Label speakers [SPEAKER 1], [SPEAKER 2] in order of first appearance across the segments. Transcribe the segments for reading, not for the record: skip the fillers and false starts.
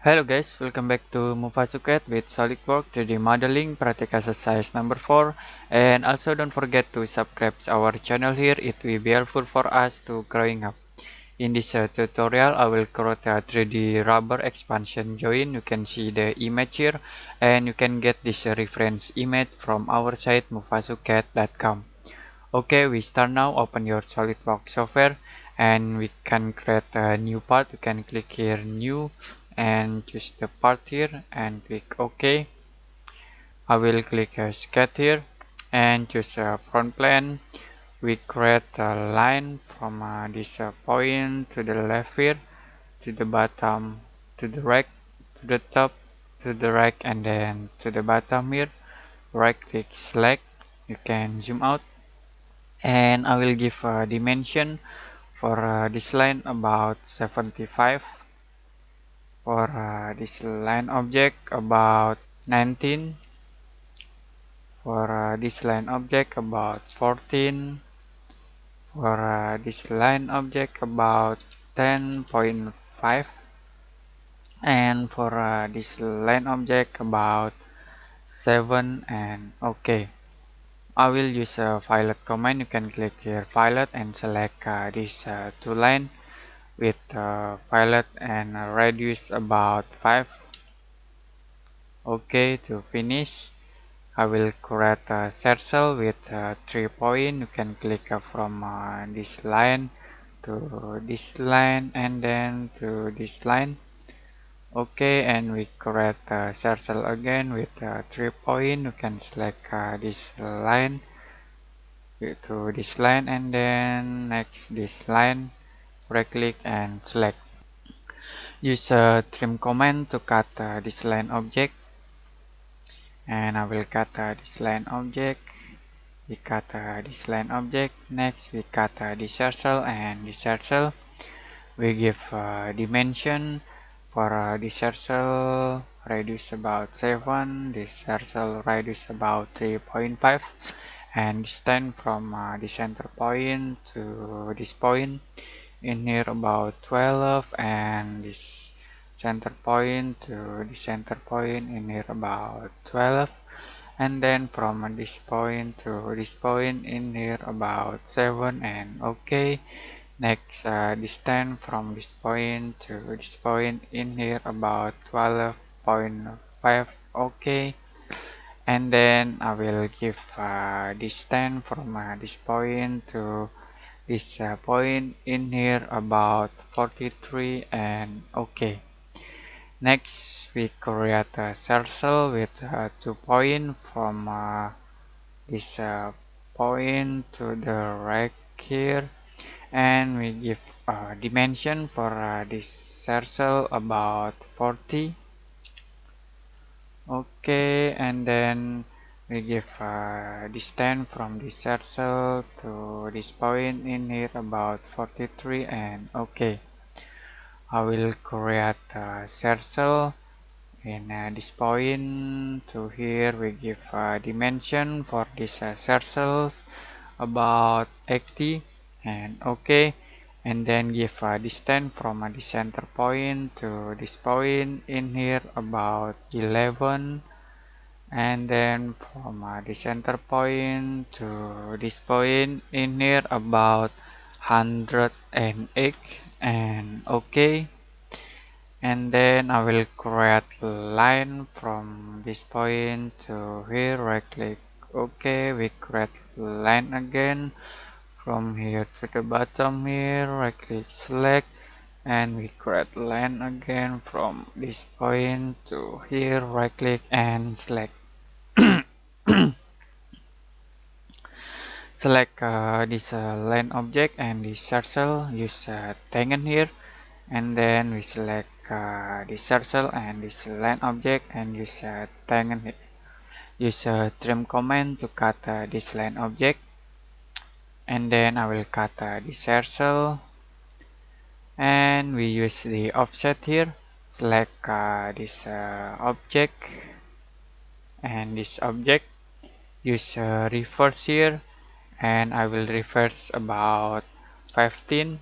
[SPEAKER 1] Hello guys, welcome back to Mufasuket with Solidworks 3D Modeling Practical Exercise number 4. And also don't forget to subscribe our channel here, it will be helpful for us to growing up. In this tutorial, I will create a 3D rubber expansion joint. You can see the image here and you can get this reference image from our site mufasuket.com. Okay, we start now. Open your SolidWorks software and we can create a new part. You can click here new and choose the part here and click OK. I will click sketch here and choose front plane. We create a line from this point to the left here, to the bottom, to the right, to the top, to the right, and then to the bottom here. Right click select. You can zoom out and I will give a dimension for this line about 75, for this line object about 19, for this line object about 14, for this line object about 10.5, and for this line object about 7, and okay. I will use a fillet command. You can click here fillet and select these two lines with fillet and radius about 5. Okay, to finish I will create a circle with 3 points. You can click from this line to this line and then to this line. Okay, and we create a circle again with 3 points. You can select this line to this line and then next this line, right click and select. Use a trim command to cut this line object, and I will cut this line object. We cut this line object. Next we cut this circle and this circle. We give dimension for this circle radius about 7, this circle radius about 3.5, and distance from the center point to this point in here about 12, and this center point to the center point in here about 12, and then from this point to this point in here about 7, and okay. Next distance from this point to this point in here about 12.5, okay. And then I will give distance from this point to this point in here about 43, and okay. Next we create a circle with 2 points from this point to the right here, and we give dimension for this circle about 40. Okay, and then we give distance from this circle to this point in here about 43, and okay. I will create a circle in this point to here. We give dimension for this circles about 80, and okay. And then give distance from the center point to this point in here about 11, and then from the center point to this point in here about 108, and okay. And then I will create line from this point to here, right click okay. We create line again from here to the bottom here, right click select, and we create line again from this point to here, right click and select. Select this line object and this circle. Use tangent here, and then we select this circle and this line object and use tangent here. Use trim command to cut this line object, and then I will cut this circle, and we use the offset here. Select this object and this object. Use reverse here, and I will reverse about 15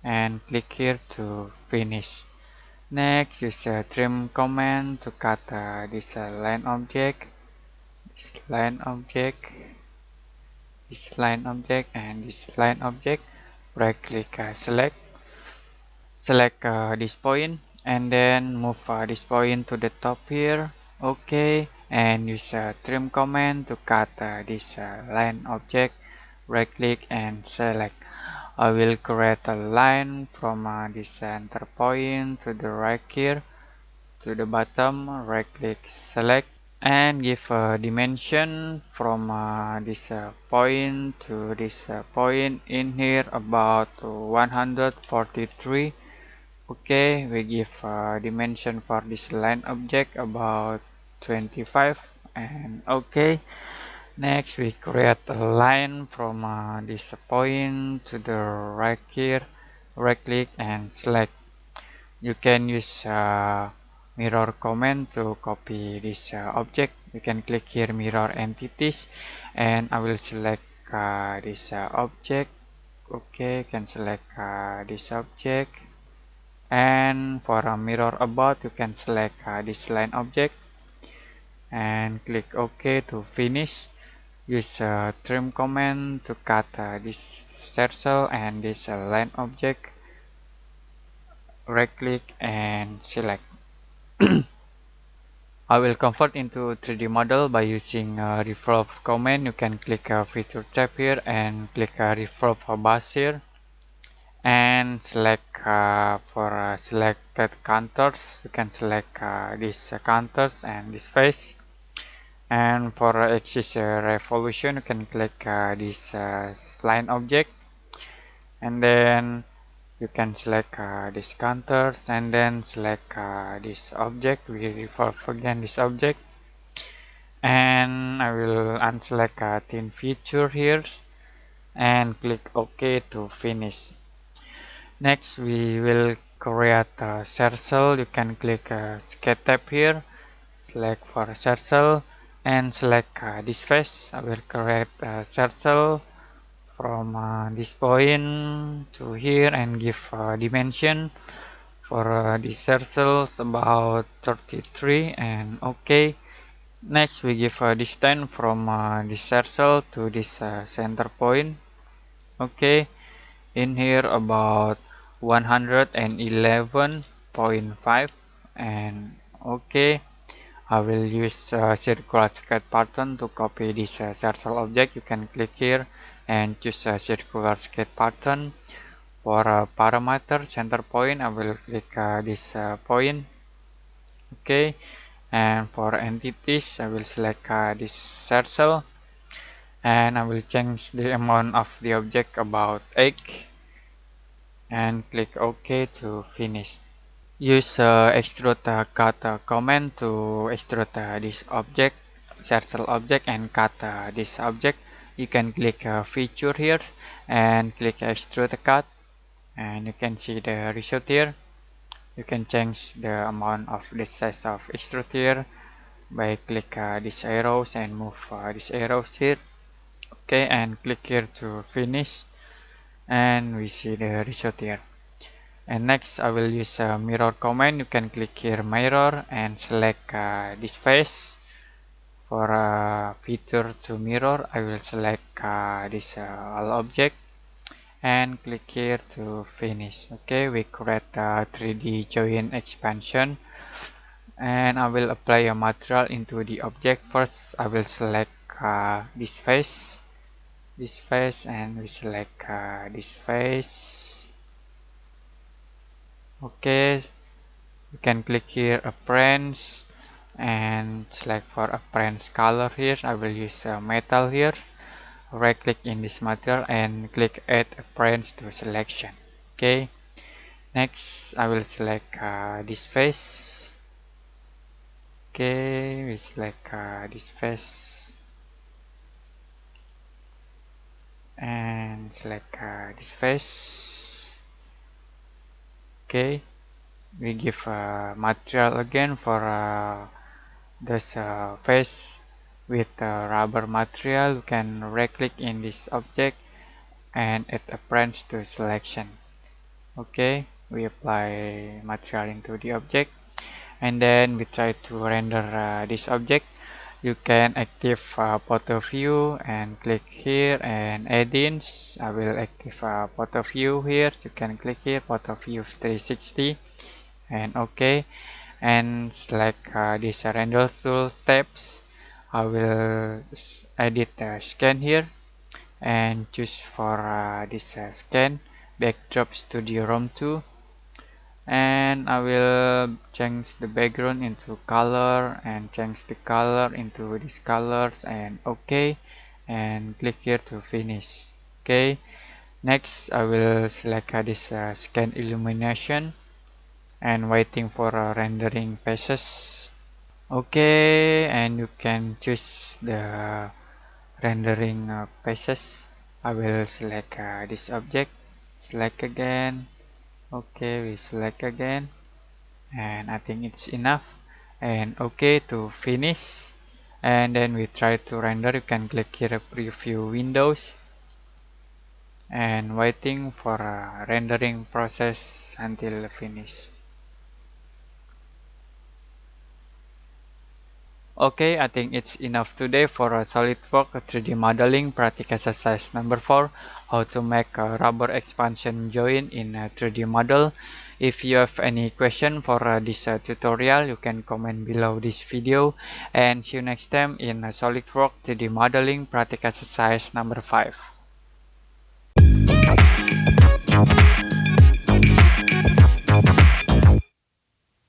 [SPEAKER 1] and click here to finish. Next, use a trim command to cut this line object, this line object, this line object, and this line object. Right click, select this point, and then move this point to the top here. Okay, and use a trim command to cut this line object. Right click and select. I will create a line from this center point to the right here to the bottom. Right click, select, and give a dimension from this point to this point in here about 143. Okay, we give a dimension for this line object about 25, and okay. Next, we create a line from this point to the right here. Right click and select. You can use mirror command to copy this object. You can click here mirror entities, and I will select this object. Okay, can select this object, and for a mirror about you can select this line object and click OK to finish. Use trim command to cut this circle and this line object. Right click and select. I will convert into 3D model by using revolve command. You can click feature tab here and click revolve bus here and select for selected counters. You can select these counters and this face. And for axis revolution, you can click this line object, and then you can select these counters and then select this object. We revolve again this object, and I will unselect thin feature here and click OK to finish. Next, we will create a circle. You can click sketch tab here, select for circle, and select this face. I will create a circle from this point to here and give dimension for this circle about 33 and OK. Next, we give distance from this circle to this center point. Okay, in here about 111.5 and OK. I will use circular sketch pattern to copy this circle object. You can click here and choose a circular sketch pattern. For parameter center point, I will click this point. Okay, and for entities, I will select this circle, and I will change the amount of the object about 8 and click OK to finish. Use extrude cut command to extrude this object, circle object, and cut this object. You can click feature here and click extrude cut, and you can see the result here. You can change the amount of the size of extrude here by click these arrows and move these arrows here. Okay, and click here to finish, and we see the result here. And next, I will use a mirror command. You can click here mirror and select this face. For feature to mirror, I will select this all object and click here to finish. Okay, we create a 3D join expansion, and I will apply a material into the object. First, I will select this face, and we select this face. Okay, you can click here appearance and select for appearance color here. I will use metal here. Right click in this material and click add appearance to selection. Okay, next I will select this face. Okay, we select this face and select this face. Okay, we give material again for this face with rubber material. You can right click in this object and add appearance to selection. Okay, we apply material into the object, and then we try to render this object. You can active photo view and click here and add-ins. I will active photo view here. You can click here photo view 360 and OK, and select this render tool steps. I will edit scan here and choose for this scan backdrop studio ROM 2, and I will change the background into color and change the color into these colors and OK, and click here to finish. Okay, next I will select this scan illumination and waiting for rendering passes. Okay, and you can choose the rendering passes. I will select this object, select again. Okay, we select again, and I think it's enough, and OK to finish. And then we try to render. You can click here preview windows and waiting for a rendering process until finish. Okay, I think it's enough today for a Solidworks 3D modeling practice exercise number 4, how to make a rubber expansion joint in a 3D model. If you have any question for this tutorial, you can comment below this video, and see you next time in Solidworks 3D modeling practice exercise number 5.